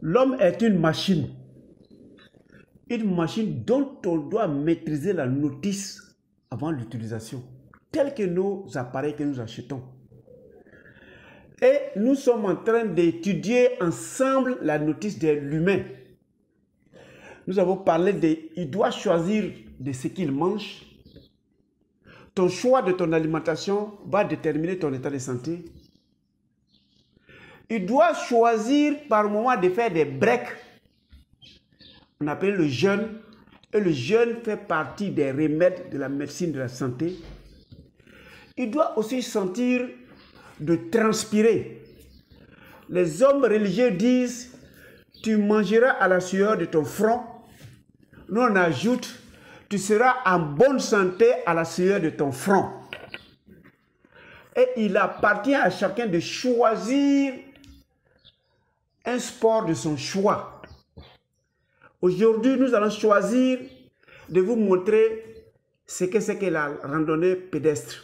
L'homme est une machine dont on doit maîtriser la notice avant l'utilisation, tels que nos appareils que nous achetons. Et nous sommes en train d'étudier ensemble la notice de l'humain. Nous avons parlé il doit choisir de ce qu'il mange. Ton choix de ton alimentation va déterminer ton état de santé. Il doit choisir par moment de faire des breaks. On appelle le jeûne. Et le jeûne fait partie des remèdes de la médecine de la santé. Il doit aussi sentir de transpirer. Les hommes religieux disent, tu mangeras à la sueur de ton front. Nous on ajoute, tu seras en bonne santé à la sueur de ton front. Et il appartient à chacun de choisir un sport de son choix. Aujourd'hui, nous allons choisir de vous montrer ce que c'est que la randonnée pédestre.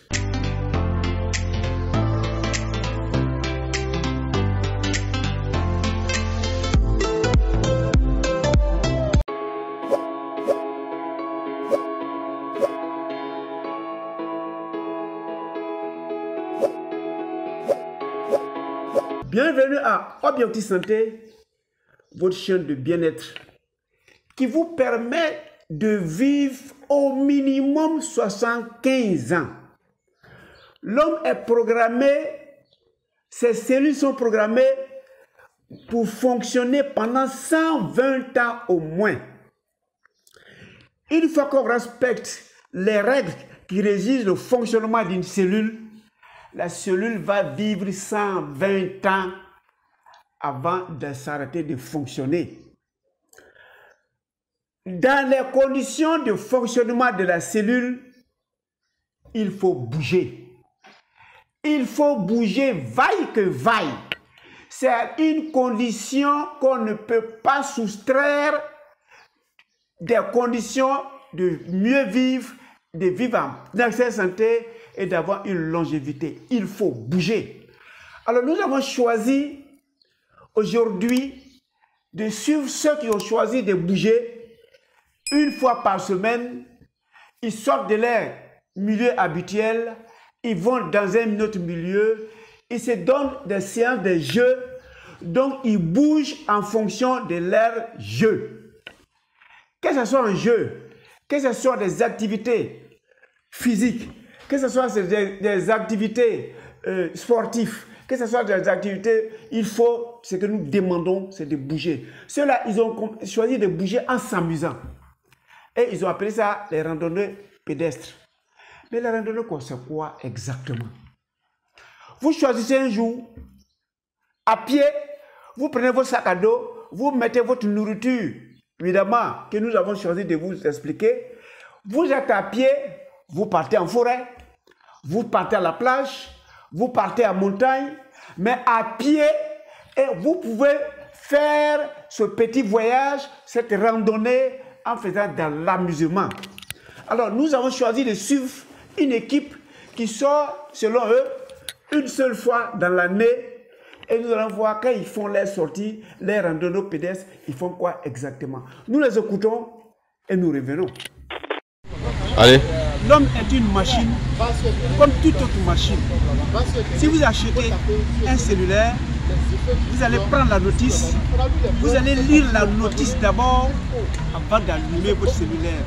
Bienvenue à Objectif Santé, votre chaîne de bien-être qui vous permet de vivre au minimum 75 ans. L'homme est programmé, ses cellules sont programmées pour fonctionner pendant 120 ans au moins. Une fois qu'on respecte les règles qui régissent le fonctionnement d'une cellule, la cellule va vivre 120 ans avant de s'arrêter de fonctionner. Dans les conditions de fonctionnement de la cellule, il faut bouger. Il faut bouger vaille que vaille. C'est une condition qu'on ne peut pas soustraire des conditions de mieux vivre, de vivre en excellente santé et d'avoir une longévité. Il faut bouger. Alors nous avons choisi aujourd'hui de suivre ceux qui ont choisi de bouger une fois par semaine. Ils sortent de leur milieu habituel, ils vont dans un autre milieu, ils se donnent des séances de jeu, donc ils bougent en fonction de leur jeu. Que ce soit un jeu, que ce soit des activités physiques, que ce soit des activités sportives, que ce soit des activités, ce que nous demandons, c'est de bouger. Ceux-là, ils ont choisi de bouger en s'amusant. Et ils ont appelé ça les randonnées pédestres. Mais la randonnée, c'est quoi exactement? Vous choisissez un jour, à pied, vous prenez votre sac à dos, vous mettez votre nourriture, évidemment, que nous avons choisi de vous expliquer. Vous êtes à pied, vous partez en forêt, vous partez à la plage, vous partez en montagne, mais à pied, et vous pouvez faire ce petit voyage, cette randonnée, en faisant de l'amusement. Alors, nous avons choisi de suivre une équipe qui sort, selon eux, une seule fois dans l'année. Et nous allons voir quand ils font les sorties, les randonnées pédestres, ils font quoi exactement. Nous les écoutons et nous revenons. Allez. L'homme est une machine, comme toute autre machine. Si vous achetez un cellulaire, vous allez prendre la notice, vous allez lire la notice d'abord avant d'allumer votre cellulaire.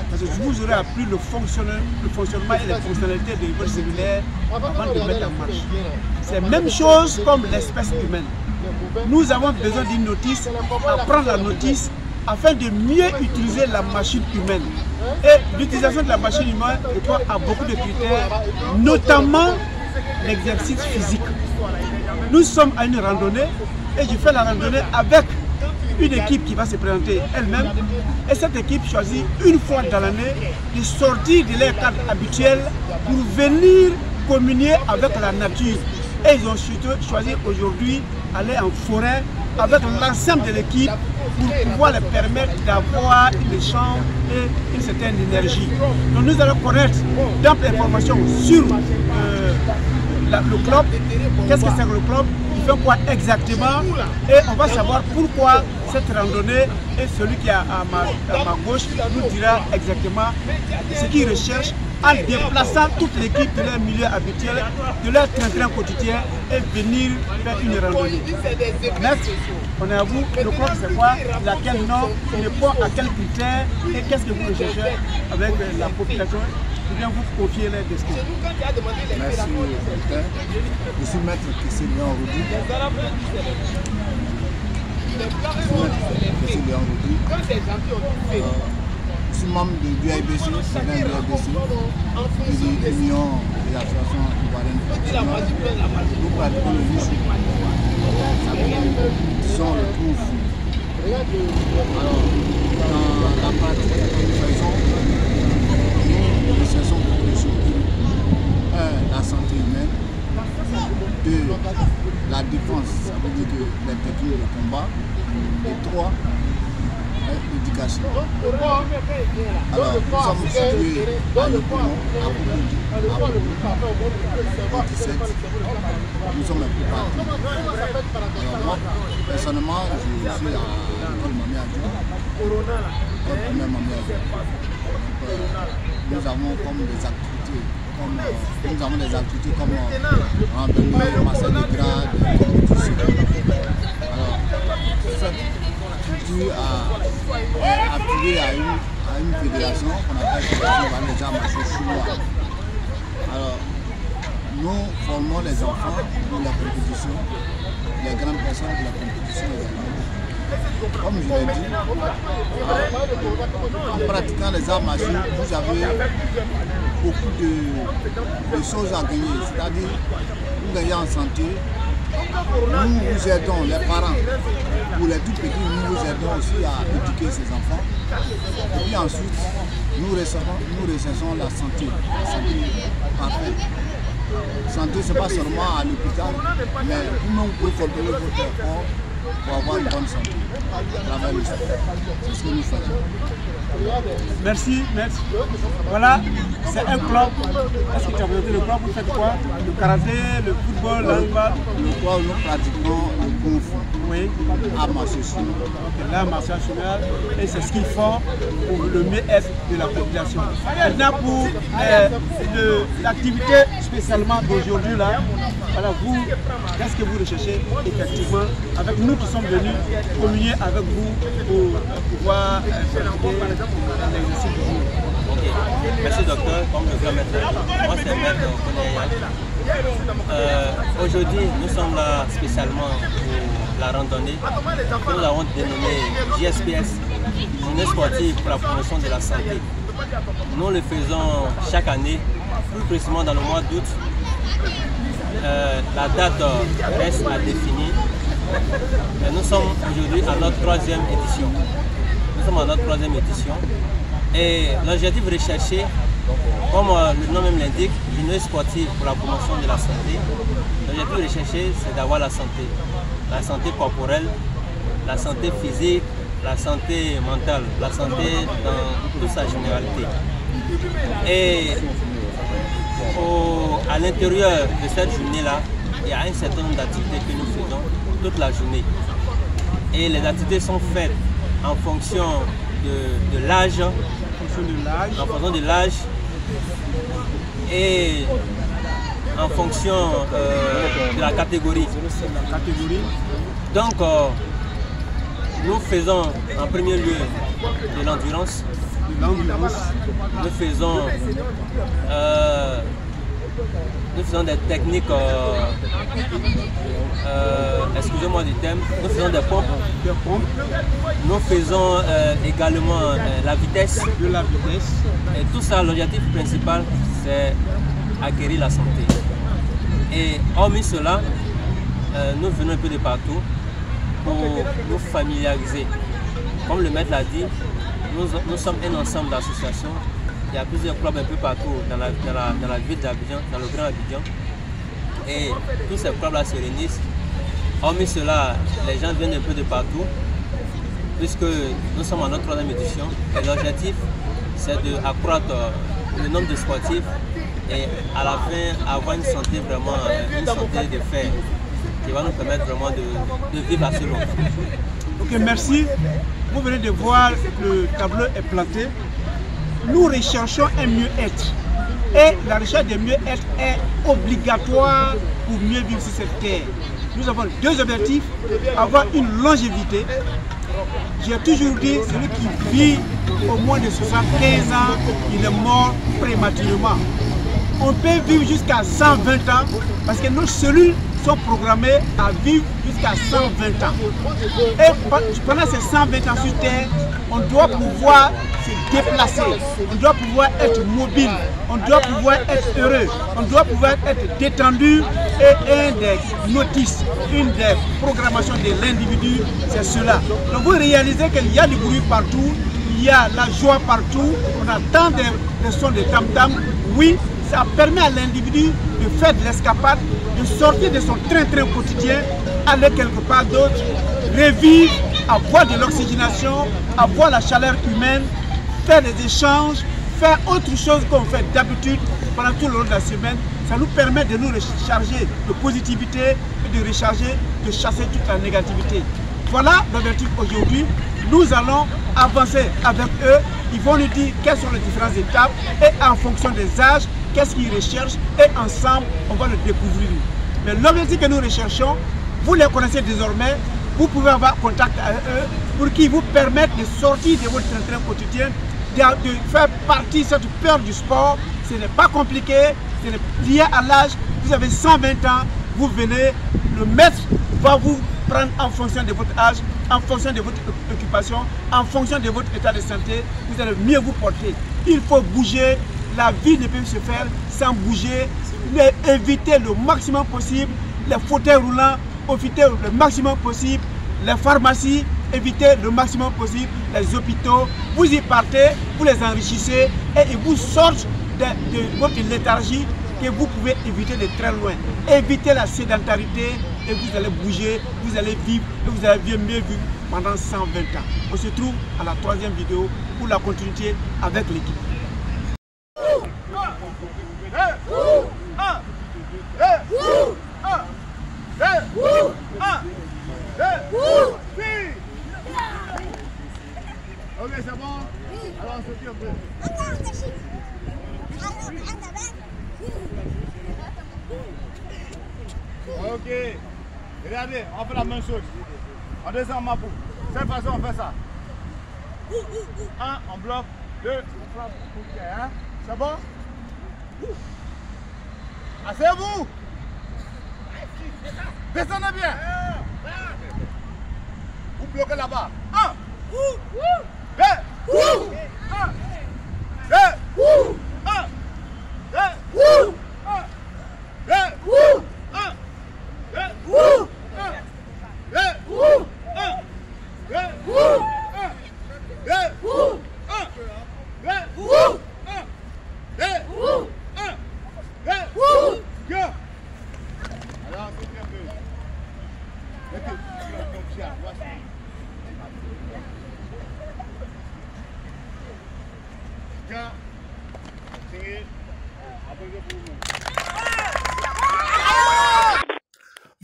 Parce que vous aurez appris le fonctionnement et les fonctionnalités de votre cellulaire avant de le mettre en marche. C'est la même chose comme l'espèce humaine. Nous avons besoin d'une notice, apprendre la notice afin de mieux utiliser la machine humaine. Et l'utilisation de la machine humaine répond à beaucoup de critères, notamment l'exercice physique. Nous sommes à une randonnée et je fais la randonnée avec une équipe qui va se présenter elle-même. Et cette équipe choisit une fois dans l'année de sortir de leur cadre habituel pour venir communier avec la nature. Et ils ont choisi aujourd'hui d'aller en forêt avec l'ensemble de l'équipe pour pouvoir leur permettre d'avoir une échange et une certaine énergie. Donc nous allons connaître d'amples informations sur le club. Qu'est-ce que c'est que le club? Il fait quoi exactement et on va savoir pourquoi cette randonnée et celui qui est à ma gauche nous dira exactement ce qu'il recherche en déplaçant toute l'équipe de leur milieu habituel, de leur train-train quotidien et venir faire une randonnée. Merci, on est à vous. Le club c'est quoi? Laquelle nom? Il répond à quels critères et qu'est-ce que vous recherchez avec la population? Je viens vous confier les destins. Merci, docteur. Je suis maître Kissé Léon Roudi. Je suis membre de l'UIBC, c'est l'un de l'UIBC, de l'Union des associations ivoiriennes professionnelles. Nous pratiquons le wushu. Sans le kung fu. Alors, dans la pratique que nous faisons, nous recherchons beaucoup de choses. 1. La santé humaine. 2. La défense, ça veut dire que les techniques de combat. Et 3. L'éducation. Alors, nous sommes situés à Yopougon, à Boubouji, à Boubouji, 17. Nous sommes un peu partout. Alors moi, personnellement, je suis à l'école Mami Adjou, l'école primaire Mami Adjou. Nous avons comme des activités, comme randonnée, massage de grade, compétition. Alors, cette culture a appuyé à une fédération qu'on appelle les arts martiaux chinois. Alors, nous formons les enfants pour la compétition, les grandes personnes pour la compétition également. Comme je l'ai dit, en pratiquant les arts martiaux, vous avez beaucoup de choses à gagner. C'est-à-dire, vous gagnez en santé, nous vous aidons, les parents, pour les tout petits, nous vous aidons aussi à éduquer ces enfants. Et puis ensuite, nous recherchons la santé parfaite. Santé, ce n'est pas seulement à l'hôpital, mais vous-même vous pouvez contrôler votre corps pour avoir une bonne santé. C'est ce que nous faisons. Merci, merci. Voilà, c'est un club. Est-ce que tu as présenté le club? Vous faites quoi? Le karaté, le football, l'handball? Le club, nous pratiquons le kung fu. Oui. Art martial chinois. L'art martial chinois. Et c'est ce qu'ils font pour le mieux-être de la population. Maintenant, pour l'activité spécialement d'aujourd'hui, là, voilà, vous, qu'est-ce que vous recherchez effectivement avec nous qui sommes venus communier avec vous pour pouvoir faire l'exercice du jour. Ok, merci docteur, comme le grand maître. Moi c'est maître Koné. Aujourd'hui, nous sommes là spécialement pour la randonnée que nous avons dénommée JSPS, Journée sportive pour la promotion de la santé. Nous le faisons chaque année, plus précisément dans le mois d'août. La date reste à définir. Nous sommes aujourd'hui à notre 3e édition. Et l'objectif recherché, comme le nom même l'indique, journée sportive pour la promotion de la santé. L'objectif recherché, c'est d'avoir la santé corporelle, la santé physique, la santé mentale, la santé dans toute sa généralité. Et à l'intérieur de cette journée-là, il y a un certain nombre d'activités que nous faisons toute la journée. Et les activités sont faites en fonction de l'âge, et en fonction de la catégorie. Donc, nous faisons en premier lieu de l'endurance. Nous faisons des techniques, excusez-moi du thème, nous faisons des pompes. Nous faisons également la vitesse. Et tout ça, l'objectif principal, c'est acquérir la santé. Et hormis cela, nous venons un peu de partout pour nous familiariser. Comme le maître l'a dit, nous sommes un ensemble d'associations. Il y a plusieurs clubs un peu partout dans la ville d'Abidjan, dans le Grand Abidjan. Et tous ces clubs-là se réunissent. Hormis cela, les gens viennent un peu de partout, puisque nous sommes en notre 3e édition. Et l'objectif, c'est d'accroître le nombre de sportifs et à la fin avoir une santé vraiment, une santé de fer. qui va nous permettre vraiment de vivre assez longtemps. Ok, merci. Vous venez de voir, le tableau est planté. Nous recherchons un mieux-être. Et la recherche de mieux-être est obligatoire pour mieux vivre sur cette terre. Nous avons deux objectifs. Avoir une longévité. J'ai toujours dit, celui qui vit au moins de 75 ans, il est mort prématurément. On peut vivre jusqu'à 120 ans parce que nos cellules sont programmées à vivre jusqu'à 120 ans. Et pendant ces 120 ans sur Terre, on doit pouvoir se déplacer, on doit pouvoir être mobile, on doit pouvoir être heureux, on doit pouvoir être détendu. Et un des notices, une des programmations de l'individu, c'est cela. Donc vous réalisez qu'il y a du bruit partout, il y a la joie partout, on entend des sons de tam-tam. Oui, ça permet à l'individu de faire de l'escapade, de sortir de son train-train quotidien, aller quelque part d'autre, revivre, avoir de l'oxygénation, avoir la chaleur humaine, faire des échanges, faire autre chose qu'on fait d'habitude pendant tout le long de la semaine. Ça nous permet de nous recharger de positivité, de recharger, de chasser toute la négativité. Voilà l'objectif aujourd'hui. Nous allons avancer avec eux. Ils vont nous dire quelles sont les différentes étapes et en fonction des âges, qu'est-ce qu'ils recherchent et ensemble, on va le découvrir. Mais l'objectif que nous recherchons, vous les connaissez désormais, vous pouvez avoir contact avec eux pour qu'ils vous permettent de sortir de votre train quotidien, de faire partie de cette peur du sport. Ce n'est pas compliqué, c'est lié à l'âge. Vous avez 120 ans, vous venez, le maître va vous prendre en fonction de votre âge, en fonction de votre occupation, en fonction de votre état de santé, vous allez mieux vous porter. Il faut bouger, la vie ne peut se faire sans bouger, éviter le maximum possible les fauteuils roulants, éviter le maximum possible les pharmacies, éviter le maximum possible les hôpitaux. Vous y partez, vous les enrichissez et ils vous sortent de votre léthargie que vous pouvez éviter de très loin. Évitez la sédentarité et vous allez bouger, vous allez vivre et vous allez mieux vivre pendant 120 ans. On se trouve à la troisième vidéo pour la continuité avec l'équipe. Ok, c'est bon. Alors on se tire un peu. Ok. Regardez, on fait la même chose. On descend ma peau. De cette façon, on fait ça. 1, on bloque. 2, on frappe. Hein? C'est bon? Asseyez-vous. Descendez bien. Vous bloquez là-bas. 1, 2, 1, 2, 1, 2, 1, 2, 1,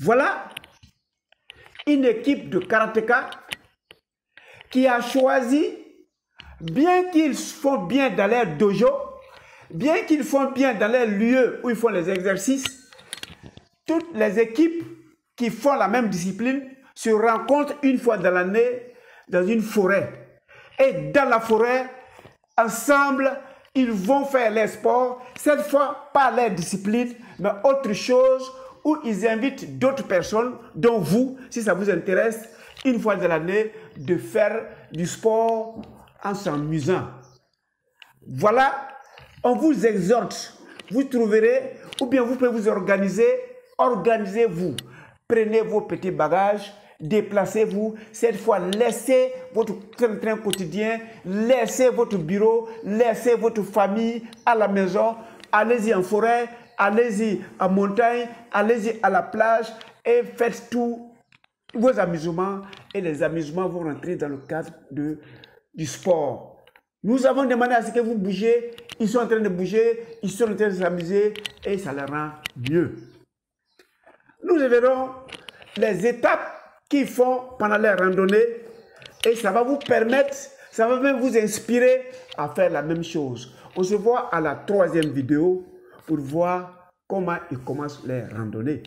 Voilà une équipe de karatéka qui a choisi, bien qu'ils font bien dans leur dojo, bien qu'ils font bien dans les lieux où ils font les exercices, toutes les équipes qui font la même discipline se rencontrent une fois dans l'année dans une forêt. Et dans la forêt, ensemble, ils vont faire les sports, cette fois pas leur discipline, mais autre chose, où ils invitent d'autres personnes, dont vous, si ça vous intéresse, une fois dans l'année, de faire du sport en s'amusant. Voilà, on vous exhorte, vous trouverez, ou bien vous pouvez vous organiser, organisez-vous, prenez vos petits bagages, déplacez-vous, cette fois laissez votre train quotidien, laissez votre bureau, laissez votre famille à la maison, allez-y en forêt, allez-y en montagne, allez-y à la plage et faites tous vos amusements et les amusements vont rentrer dans le cadre du sport. Nous avons demandé à ce que vous bougez, ils sont en train de bouger, ils sont en train de s'amuser et ça les rend mieux. Nous verrons les étapes qu'ils font pendant les randonnées et ça va vous permettre, ça va même vous inspirer à faire la même chose. On se voit à la 3e vidéo pour voir comment ils commencent les randonnées.